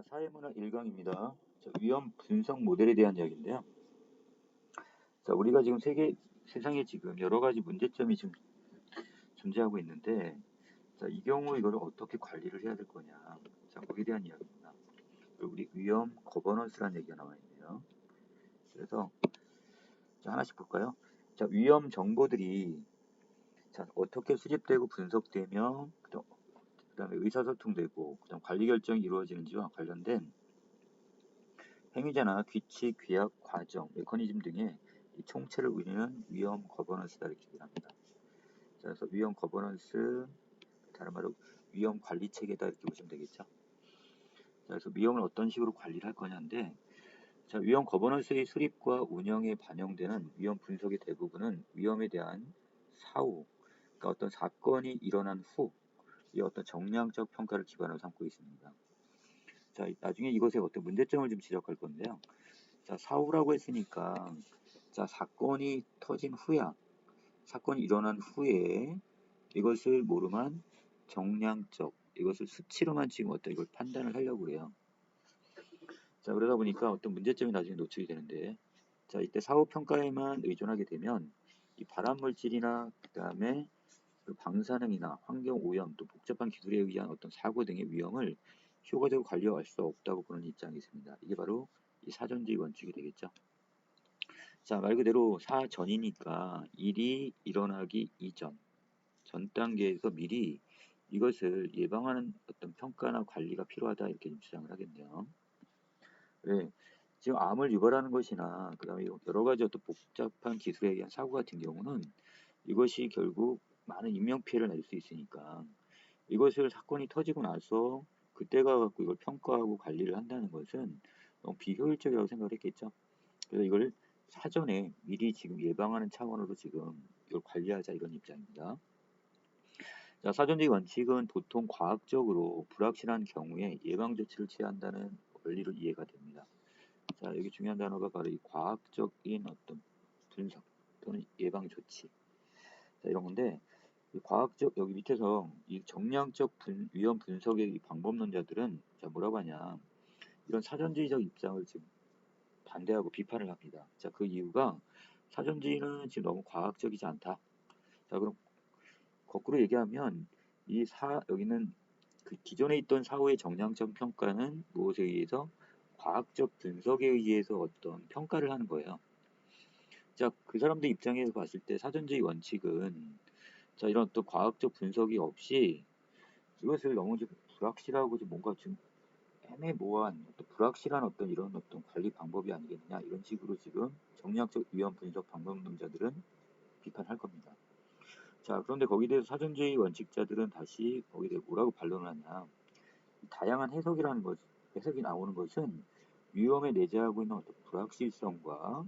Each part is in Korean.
자, 사회문화 1강입니다. 자, 위험 분석 모델에 대한 이야기인데요. 자, 우리가 지금 세상에 지금 여러 가지 문제점이 지금 존재하고 있는데, 자, 이 경우 이거를 어떻게 관리를 해야 될 거냐. 자, 거기에 대한 이야기입니다. 우리 위험 거버넌스라는 얘기가 나와 있네요. 그래서, 자, 하나씩 볼까요? 자, 위험 정보들이 자, 어떻게 수집되고 분석되며, 그다음에 의사소통되고, 그다음 관리 결정이 이루어지는지와 관련된 행위자나 규칙, 규약, 과정, 메커니즘 등의 이 총체를 우리는 위험 거버넌스다 이렇게 얘기를 합니다. 자, 그래서 위험 거버넌스, 다른 말로 위험 관리 체계다 이렇게 보시면 되겠죠. 자, 그래서 위험을 어떤 식으로 관리를 할 거냐인데, 자, 위험 거버넌스의 수립과 운영에 반영되는 위험 분석의 대부분은 위험에 대한 사후, 그러니까 어떤 사건이 일어난 후, 이 어떤 정량적 평가를 기반으로 삼고 있습니다. 자, 나중에 이것에 어떤 문제점을 좀 지적할 건데요. 자, 사후라고 했으니까, 자, 사건이 터진 후야, 사건이 일어난 후에 이것을 모르만 정량적, 이것을 수치로만 지금 이걸 판단을 하려고 그래요. 자, 그러다 보니까 어떤 문제점이 나중에 노출이 되는데, 자, 이때 사후 평가에만 의존하게 되면 이 발암 물질이나 그다음에 그 방사능이나 환경 오염 또 복잡한 기술에 의한 어떤 사고 등의 위험을 효과적으로 관리할 수 없다고 보는 입장이 있습니다. 이게 바로 이 사전주의 원칙이 되겠죠. 자, 말 그대로 사전이니까 일이 일어나기 이전, 전 단계에서 미리 이것을 예방하는 어떤 평가나 관리가 필요하다 이렇게 좀 주장을 하겠네요. 네, 지금 암을 유발하는 것이나 그다음에 여러 가지 어떤 복잡한 기술에 의한 사고 같은 경우는 이것이 결국 많은 인명 피해를 낼 수 있으니까 이것을 사건이 터지고 나서 그때가 갖고 이걸 평가하고 관리를 한다는 것은 너무 비효율적이라고 생각을 했겠죠. 그래서 이걸 사전에 미리 지금 예방하는 차원으로 지금 이걸 관리하자 이런 입장입니다. 자, 사전주의 원칙은 보통 과학적으로 불확실한 경우에 예방 조치를 취한다는 원리로 이해가 됩니다. 자, 여기 중요한 단어가 바로 이 과학적인 어떤 분석 또는 예방 조치. 자, 이런 건데 이 과학적 여기 밑에서 이 정량적 위험 분석의 이 방법론자들은 자, 뭐라고 하냐? 이런 사전주의적 입장을 지금 반대하고 비판을 합니다. 자, 그 이유가 사전주의는 지금 너무 과학적이지 않다. 자, 그럼 거꾸로 얘기하면 여기는 그 기존에 있던 사후의 정량적 평가는 무엇에 의해서 과학적 분석에 의해서 어떤 평가를 하는 거예요. 자, 그 사람들 입장에서 봤을 때 사전주의 원칙은 자, 이런 어떤 과학적 분석이 없이 이것을 너무 좀 불확실하고 좀 뭔가 좀 애매모호한 어떤 불확실한 어떤 이런 어떤 관리 방법이 아니겠느냐 이런 식으로 지금 정량적 위험 분석 방법론자들은 비판할 겁니다. 자, 그런데 거기에 대해서 사전주의 원칙자들은 다시 거기에 대해 뭐라고 반론을 하냐. 다양한 해석이 나오는 것은 위험에 내재하고 있는 어떤 불확실성과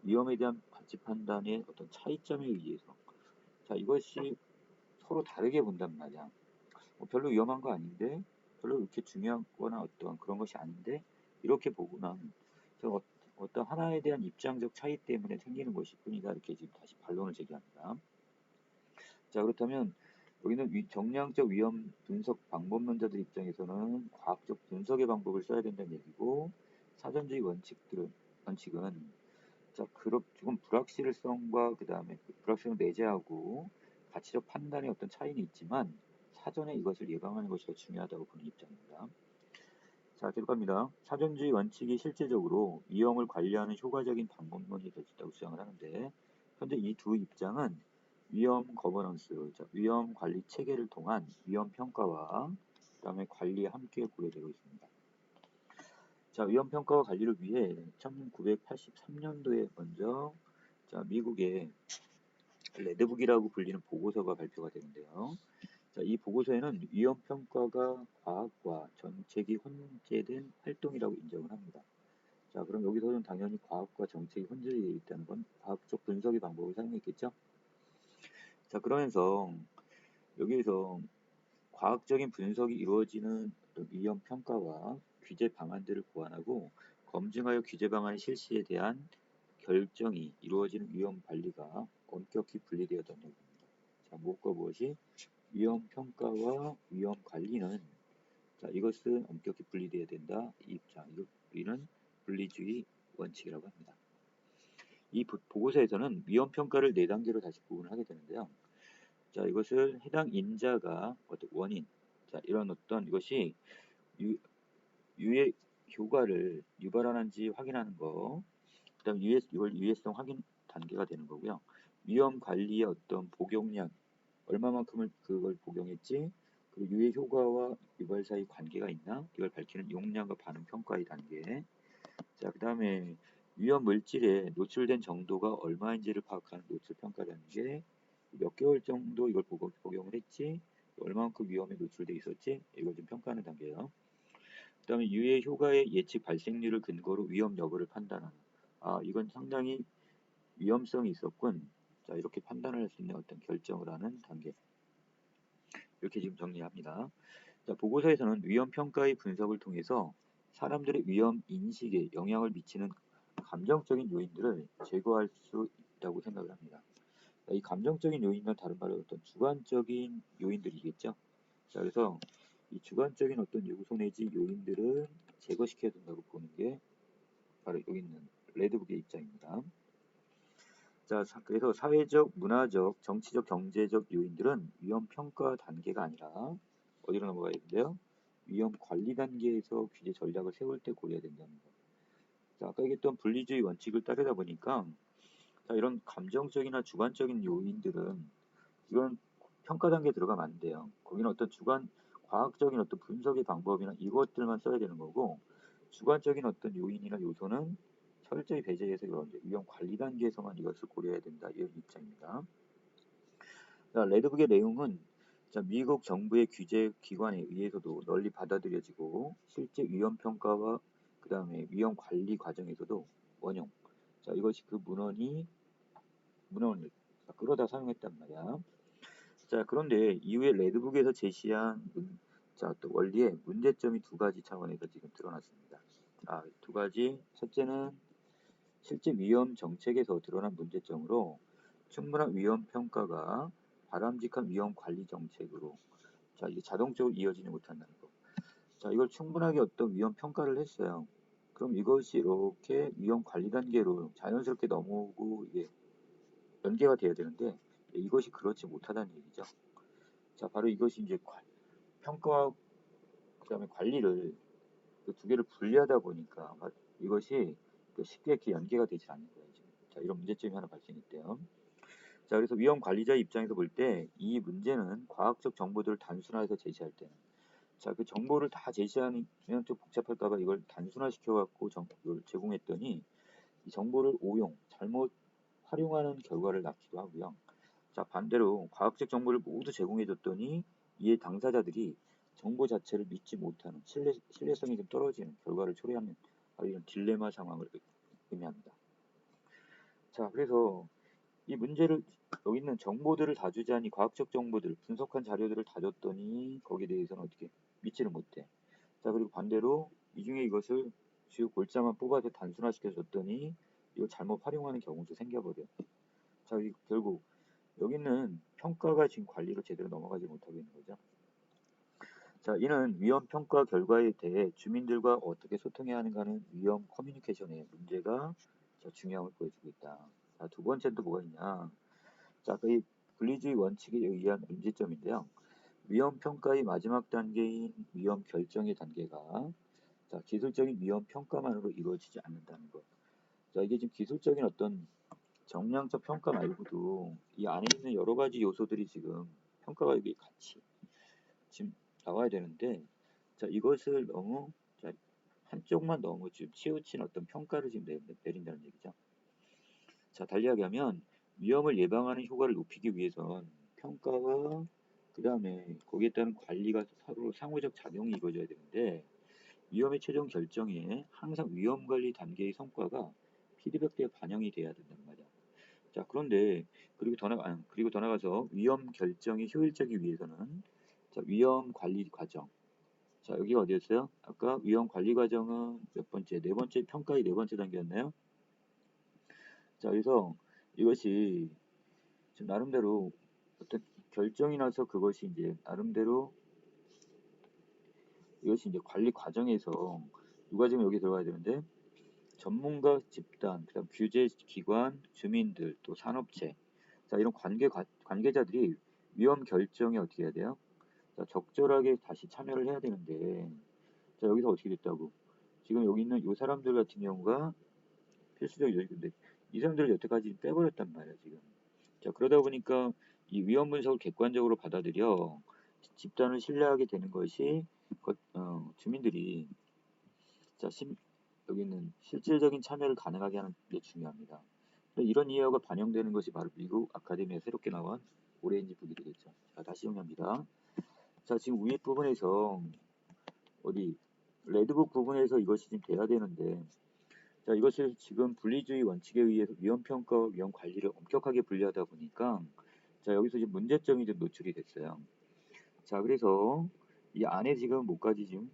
위험에 대한 가치 판단의 어떤 차이점에 의해서 자, 이것이 서로 다르게 본단 말이야. 별로 위험한 거 아닌데 별로 이렇게 중요하거나 어떤 그런 것이 아닌데 이렇게 보고는 어떤 하나에 대한 입장적 차이 때문에 생기는 것일 뿐이다 이렇게 지금 다시 반론을 제기합니다. 자, 그렇다면 여기는 정량적 위험 분석 방법론자들 입장에서는 과학적 분석의 방법을 써야 된다는 얘기고 사전주의 원칙은 자, 조금 불확실성과 그 다음에 불확실성을 내재하고 가치적 판단의 어떤 차이는 있지만 사전에 이것을 예방하는 것이 더 중요하다고 보는 입장입니다. 자, 계속합니다. 사전주의 원칙이 실제적으로 위험을 관리하는 효과적인 방법론이 될 수 있다고 주장을 하는데 현재 이 두 입장은 위험 거버넌스, 위험 관리 체계를 통한 위험 평가와 그다음에 관리에 함께 고려되고 있습니다. 자, 위험 평가와 관리를 위해 1983년도에 먼저 자, 미국의 레드북이라고 불리는 보고서가 발표가 되는데요. 자, 이 보고서에는 위험 평가가 과학과 정책이 혼재된 활동이라고 인정을 합니다. 자, 그럼 여기서는 당연히 과학과 정책이 혼재되어 있다는 건 과학적 분석의 방법을 사용했겠죠. 자, 그러면서 여기에서 과학적인 분석이 이루어지는 위험 평가와 규제 방안들을 고안하고 검증하여 규제 방안의 실시에 대한 결정이 이루어지는 위험 관리가 엄격히 분리되었다는 얘기입니다. 자, 무엇과 무엇이 위험 평가와 위험 관리는 자, 이것은 엄격히 분리돼야 된다. 이 입장. 이거 우리는 분리주의 원칙이라고 합니다. 이 보고서에서는 위험 평가를 4단계로 다시 구분을 하게 되는데요. 자, 이것을 해당 인자가 어떤 원인, 자, 이런 어떤 이것이 유해 효과를 유발하는지 확인하는 거, 그다음 이걸 유해성 확인 단계가 되는 거고요. 위험 관리의 어떤 복용량, 얼마만큼을 그걸 복용했지, 그리고 유해 효과와 유발 사이 관계가 있나, 이걸 밝히는 용량과 반응 평가의 단계. 자, 그다음에 위험 물질에 노출된 정도가 얼마인지를 파악하는 노출 평가 단계. 몇 개월 정도 이걸 복용을 했지, 얼마만큼 위험에 노출돼 있었지, 이걸 좀 평가하는 단계예요. 그다음에 유해 효과의 예측 발생률을 근거로 위험 여부를 판단하는. 아, 이건 상당히 위험성이 있었군. 자, 이렇게 판단을 할 수 있는 어떤 결정을 하는 단계. 이렇게 지금 정리합니다. 자, 보고서에서는 위험 평가의 분석을 통해서 사람들의 위험 인식에 영향을 미치는 감정적인 요인들을 제거할 수 있다고 생각을 합니다. 자, 이 감정적인 요인은 다른 말로 어떤 주관적인 요인들이겠죠. 자, 그래서 이 주관적인 어떤 요소 내지 요인들을 제거시켜야 된다고 보는 게 바로 여기 있는 레드북의 입장입니다. 자, 그래서 사회적, 문화적, 정치적, 경제적 요인들은 위험 평가 단계가 아니라 어디로 넘어가야 되는데요? 위험 관리 단계에서 규제 전략을 세울 때 고려해야 된다는 거. 자, 아까 얘기했던 분리주의 원칙을 따르다 보니까 자, 이런 감정적이나 주관적인 요인들은 이건 평가 단계에 들어가면 안 돼요. 거기는 어떤 과학적인 어떤 분석의 방법이나 이것들만 써야 되는 거고, 주관적인 어떤 요인이나 요소는 철저히 배제해서 이런 위험 관리 단계에서만 이것을 고려해야 된다. 이런 입장입니다. 자, 레드북의 내용은 자, 미국 정부의 규제 기관에 의해서도 널리 받아들여지고 실제 위험 평가와 그 다음에 위험 관리 과정에서도 원용. 자, 이것이 그 문헌을 끌어다 사용했단 말이야. 자, 그런데 이후에 레드북에서 제시한 또 원리의 문제점이 2가지 차원에서 지금 드러났습니다. 아, 2가지. 첫째는 실제 위험 정책에서 드러난 문제점으로 충분한 위험 평가가 바람직한 위험 관리 정책으로 자, 이게 자동적으로 이어지지 못한다는 거. 자, 이걸 충분하게 어떤 위험 평가를 했어요. 그럼 이것이 이렇게 위험 관리 단계로 자연스럽게 넘어오고 이게 연계가 돼야 되는데 이것이 그렇지 못하다는 얘기죠. 자, 바로 이것이 이제 평가와 그다음에 관리를 그 2개를 분리하다 보니까 이것이 쉽게 이렇게 연계가 되지 않는 거예요. 지금. 자, 이런 문제점이 하나 발생했대요. 자, 그래서 위험 관리자의 입장에서 볼 때 이 문제는 과학적 정보들을 단순화해서 제시할 때는 자, 그 정보를 다 제시하면 좀 복잡할까봐 이걸 단순화시켜갖고 이걸 제공했더니 이 정보를 잘못 활용하는 결과를 낳기도 하고요. 자, 반대로 과학적 정보를 모두 제공해줬더니 이에 당사자들이 정보 자체를 믿지 못하는 신뢰성이 좀 떨어지는 결과를 초래하는 이런 딜레마 상황을 의미합니다. 자, 그래서 이 문제를 여기 있는 정보들을 다 주자니 과학적 정보들, 분석한 자료들을 다 줬더니 거기에 대해서는 어떻게 믿지를 못해. 자, 그리고 반대로 이 중에 이것을 주요 골자만 뽑아서 단순화시켜 줬더니 이걸 잘못 활용하는 경우도 생겨버려. 자, 결국 여기는 평가가 지금 관리로 제대로 넘어가지 못하고 있는 거죠. 자, 이는 위험 평가 결과에 대해 주민들과 어떻게 소통해야 하는가는 위험 커뮤니케이션의 문제가 중요함을 보여주고 있다. 자, 2번째는 또 뭐가 있냐? 자, 그 분리주의 원칙에 의한 문제점인데요. 위험 평가의 마지막 단계인 위험 결정의 단계가 자, 기술적인 위험 평가만으로 이루어지지 않는다는 것. 자, 이게 지금 기술적인 어떤 정량적 평가 말고도 이 안에 있는 여러 가지 요소들이 지금 평가가 여기 같이 지금 나와야 되는데 자, 이것을 너무 자, 한쪽만 너무 지금 치우친 어떤 평가를 지금 내린다는 얘기죠. 자, 달리 이야기하면 위험을 예방하는 효과를 높이기 위해선 평가와 그 다음에 거기에 따른 관리가 서로 상호적 작용이 이루어져야 되는데 위험의 최종 결정에 항상 위험관리 단계의 성과가 피드백되어 반영이 돼야 된단 말이야. 자, 그런데 그리고 더 나가서 위험 결정이 효율적이기 위해서는 자, 위험 관리 과정. 자, 여기가 어디였어요? 아까 위험 관리 과정은 몇 번째? 4번째 평가의 4번째 단계였나요? 자, 그래서 이것이 지금 나름대로 어떤 결정이 나서 그것이 이제 나름대로 이것이 이제 관리 과정에서 누가 지금 여기 들어가야 되는데 전문가 집단, 그다음 규제 기관, 주민들, 또 산업체, 자 이런 관계자들이 위험 결정에 어떻게 해야 돼요? 자, 적절하게 다시 참여를 해야 되는데, 자 여기서 어떻게 됐다고? 지금 여기 있는 이 사람들 같은 경우가 필수적이죠. 근데 이 사람들을 여태까지 빼버렸단 말이야 지금. 자 그러다 보니까 이 위험 분석을 객관적으로 받아들여 집단을 신뢰하게 되는 것이 주민들이 자 여기는 실질적인 참여를 가능하게 하는 게 중요합니다. 이런 이해가 반영되는 것이 바로 미국 아카데미에 새롭게 나온 오렌지 북이 되겠죠. 자 다시 정리합니다. 자 지금 위에 부분에서 어디 레드북 부분에서 이것이 지금 돼야 되는데, 자 이것을 지금 분리주의 원칙에 의해서 위험평가와 위험관리를 엄격하게 분리하다 보니까 자 여기서 지금 문제점이 좀 노출이 됐어요. 자 그래서 이 안에 지금 뭐까지 지금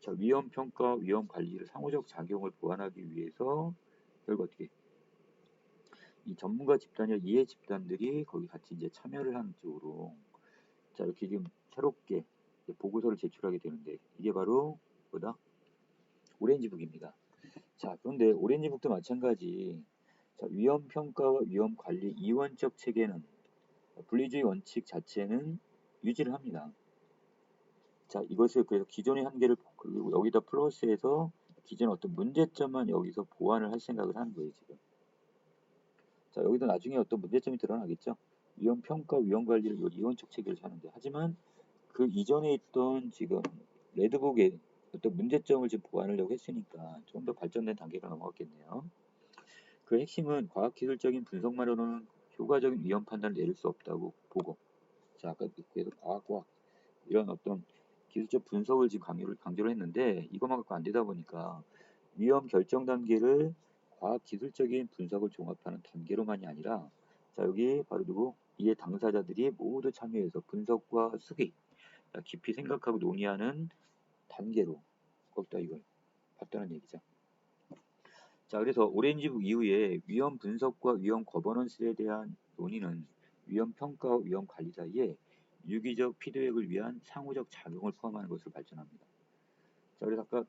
자 위험평가 위험관리를 상호적 작용을 보완하기 위해서 결국 어떻게 이 전문가 집단이나 이해 집단들이 거기 같이 이제 참여를 하는 쪽으로 자 이렇게 지금 새롭게 보고서를 제출하게 되는데, 이게 바로 뭐다? 오렌지북입니다. 자 그런데 오렌지북도 마찬가지. 자 위험 평가와 위험 관리 이원적 체계는 분리주의 원칙 자체는 유지를 합니다. 자 이것을 그래서 기존의 한계를 그리고 여기다 플러스해서 기존 어떤 문제점만 여기서 보완을 할 생각을 하는 거예요 지금. 자 여기도 나중에 어떤 문제점이 드러나겠죠. 위험 평가 위험 관리를 이원적 체계를 하는데, 하지만 그 이전에 있던 지금 레드북의 어떤 문제점을 지금 보완하려고 했으니까 좀 더 발전된 단계가 넘어갔겠네요. 그 핵심은 과학기술적인 분석만으로는 효과적인 위험 판단을 내릴 수 없다고 보고, 자 아까 계속 과학 이런 어떤 기술적 분석을 지금 강조를 했는데 이것만 갖고 안 되다 보니까 위험 결정 단계를 과학기술적인 분석을 종합하는 단계로만이 아니라 자 여기 바로 누구 이해 당사자들이 모두 참여해서 분석과 수기 깊이 생각하고 논의하는 단계로 거기다 이걸 봤다는 얘기죠. 자, 그래서 오렌지북 이후에 위험 분석과 위험 거버넌스에 대한 논의는 위험 평가와 위험 관리 사이에 유기적 피드백을 위한 상호적 작용을 포함하는 것으로 발전합니다. 자, 그래서 아까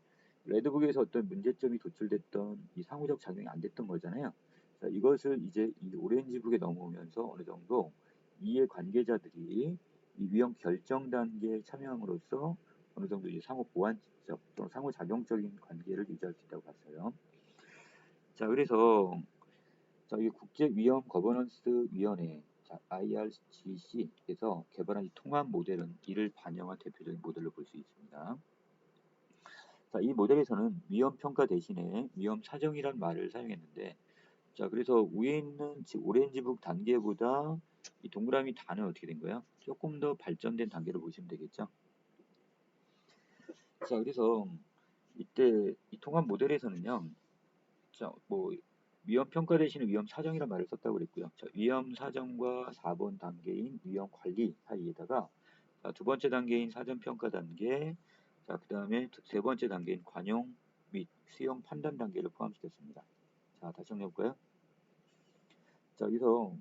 레드북에서 어떤 문제점이 도출됐던 이 상호적 작용이 안 됐던 거잖아요. 자, 이것을 이제 이 오렌지북에 넘어오면서 어느 정도 이해 관계자들이 이 위험 결정 단계에 참여함으로써 어느 정도 이제 상호 보완적 또는 상호 작용적인 관계를 유지할 수 있다고 봤어요. 자, 그래서 자, 이 국제 위험 거버넌스 위원회 IRGC에서 개발한 이 통합 모델은 이를 반영한 대표적인 모델로 볼 수 있습니다. 자, 이 모델에서는 위험 평가 대신에 위험 사정이란 말을 사용했는데, 자, 그래서 위에 있는 오렌지북 단계보다 이 동그라미 단은 어떻게 된 거야? 조금 더 발전된 단계로 보시면 되겠죠. 자, 그래서 이때 이 통합 모델에서는요, 자, 뭐 위험 평가 대신에 위험 사정이란 말을 썼다고 그랬고요. 자, 위험 사정과 4번 단계인 위험 관리 사이에다가 자, 두 번째 단계인 사전 평가 단계, 자, 그다음에 세 번째 단계인 관용 및 수용 판단 단계를 포함시켰습니다. 자, 다시 정리해 볼까요? 자, 여기서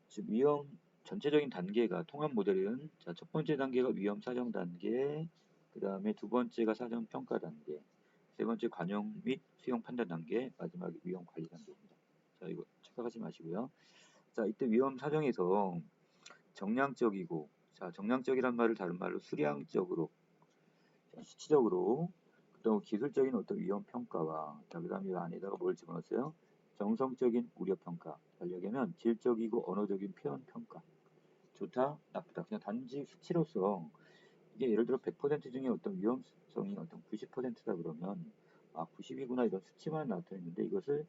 지금 위험 전체적인 단계가 통합 모델은 자, 첫 번째 단계가 위험 사정 단계, 그다음에 두 번째가 사전 평가 단계, 세 번째 관용 및 수용 판단 단계, 마지막에 위험 관리 단계입니다. 자, 이거 착각하지 마시고요. 자, 이때 위험 사정에서 정량적이고, 자, 정량적이란 말을 다른 말로 수량적으로, 자, 수치적으로, 그다음 기술적인 어떤 위험 평가와, 자, 그다음에 이 안에다가 뭘 집어넣었어요? 정성적인 우려 평가. 여기에는 질적이고 언어적인 표현 평가. 좋다, 나쁘다. 그냥 단지 수치로서 이게 예를 들어 100% 중에 어떤 위험성이 어떤 90%다 그러면 아 90이구나 이런 수치만 나타내는데, 이것을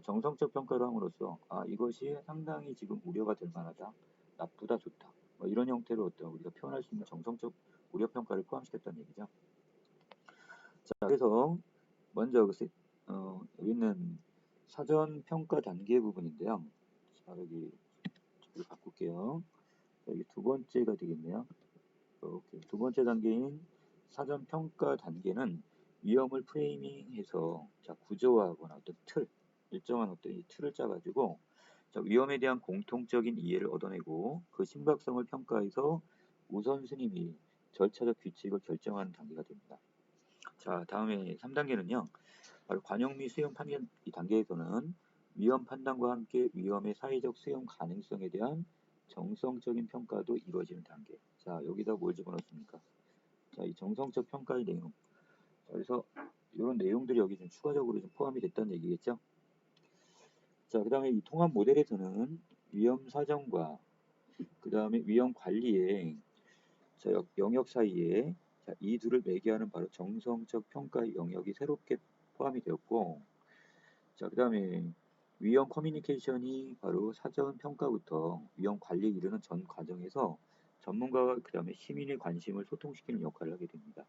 정성적 평가를 함으로써 아 이것이 상당히 지금 우려가 될 만하다, 나쁘다, 좋다, 뭐 이런 형태로 어떤 우리가 표현할 수 있는 정성적 우려 평가를 포함시켰다는 얘기죠. 자 그래서 먼저 여기 있는 사전 평가 단계 부분인데요. 자 여기 바꿀게요. 여기 두 번째가 되겠네요. 이렇게 두 번째 단계인 사전 평가 단계는 위험을 프레이밍해서 자, 구조화하거나 어떤 일정한 어떤 이 틀을 짜가지고 자, 위험에 대한 공통적인 이해를 얻어내고 그 심각성을 평가해서 우선순위 및 절차적 규칙을 결정하는 단계가 됩니다. 자, 다음에 3단계는요. 바로 관용 및 수용 판단 이 단계에서는 위험 판단과 함께 위험의 사회적 수용 가능성에 대한 정성적인 평가도 이루어지는 단계. 자, 여기다 뭘 집어넣습니까? 자, 이 정성적 평가의 내용. 자, 그래서 이런 내용들이 여기 좀 추가적으로 좀 포함이 됐다는 얘기겠죠? 자, 그 다음에 이 통합 모델에서는 위험 사정과 그 다음에 위험 관리의 자, 영역 사이에 자, 이 둘을 매개하는 바로 정성적 평가의 영역이 새롭게 포함이 되었고, 자, 그 다음에 위험 커뮤니케이션이 바로 사전 평가부터 위험 관리에 이르는 전 과정에서 전문가와 그 다음에 시민의 관심을 소통시키는 역할을 하게 됩니다.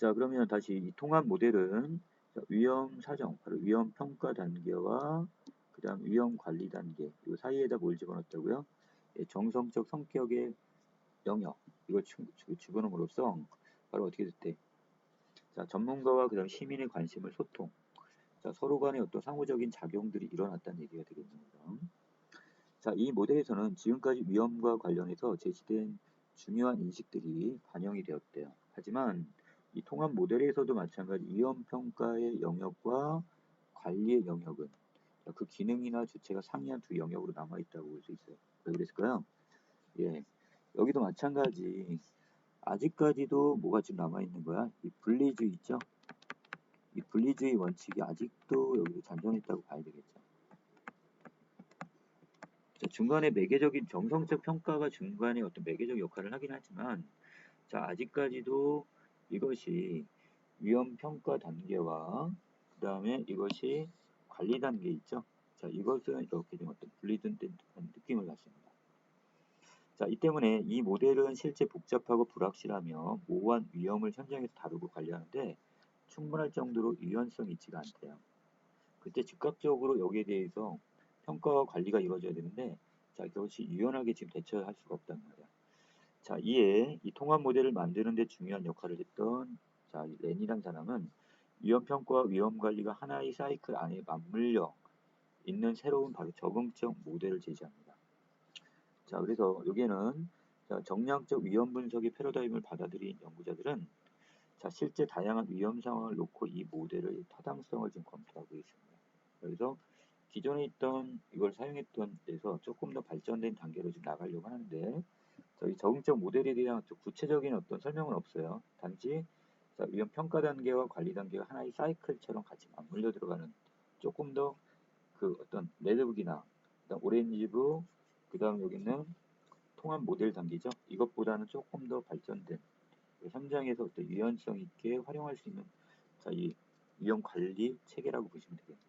자, 그러면 다시 이 통합 모델은 위험 사정, 바로 위험 평가 단계와 그 다음 위험 관리 단계, 이 사이에다 뭘 집어넣었다고요? 예, 정성적 성격의 영역, 이걸 집어넣음으로써 바로 어떻게 됐대? 자, 전문가와 그 다음 시민의 관심을 소통, 자, 서로 간의 어떤 상호적인 작용들이 일어났다는 얘기가 되겠습니다. 자, 이 모델에서는 지금까지 위험과 관련해서 제시된 중요한 인식들이 반영이 되었대요. 하지만 이 통합 모델에서도 마찬가지 위험 평가의 영역과 관리의 영역은 그 기능이나 주체가 상이한 두 영역으로 남아 있다고 볼 수 있어요. 왜 그랬을까요? 예, 여기도 마찬가지. 아직까지도 뭐가 지금 남아 있는 거야? 이 분리주의 있죠? 이 분리주의 원칙이 아직도 여기도 잔존했다고 봐야 되겠죠. 자, 중간에 매개적인 정성적 평가가 중간에 어떤 매개적 역할을 하긴 하지만, 자, 아직까지도 이것이 위험 평가 단계와 그 다음에 이것이 관리 단계 있죠. 자, 이것은 이렇게 좀 어떤 분리된 느낌을 갖습니다. 자, 이 때문에 이 모델은 실제 복잡하고 불확실하며 모호한 위험을 현장에서 다루고 관리하는데 충분할 정도로 유연성이 있지가 않대요. 그때 즉각적으로 여기에 대해서 평가와 관리가 이루어져야 되는데, 자, 그것이 유연하게 지금 대처할 수가 없단 말이야. 자, 이에 이 통합 모델을 만드는 데 중요한 역할을 했던 자, 렌이란 사람은 위험 평가와 위험 관리가 하나의 사이클 안에 맞물려 있는 새로운 바로 적응적 모델을 제시합니다. 자, 그래서 여기에는 자, 정량적 위험 분석의 패러다임을 받아들인 연구자들은 자, 실제 다양한 위험 상황을 놓고 이 모델의 타당성을 지금 검토하고 있습니다. 그래서 기존에 있던 이걸 사용했던 데서 조금 더 발전된 단계로 지금 나가려고 하는데, 저희 적응적 모델에 대한 구체적인 어떤 설명은 없어요. 단지 자, 위험 평가 단계와 관리 단계가 하나의 사이클처럼 같이 맞물려 들어가는 조금 더 그 어떤 레드북이나 그다음 오렌지북, 그다음 여기는 통합 모델 단계죠. 이것보다는 조금 더 발전된 현장에서 어떤 유연성 있게 활용할 수 있는 자, 이 위험 관리 체계라고 보시면 되겠네요.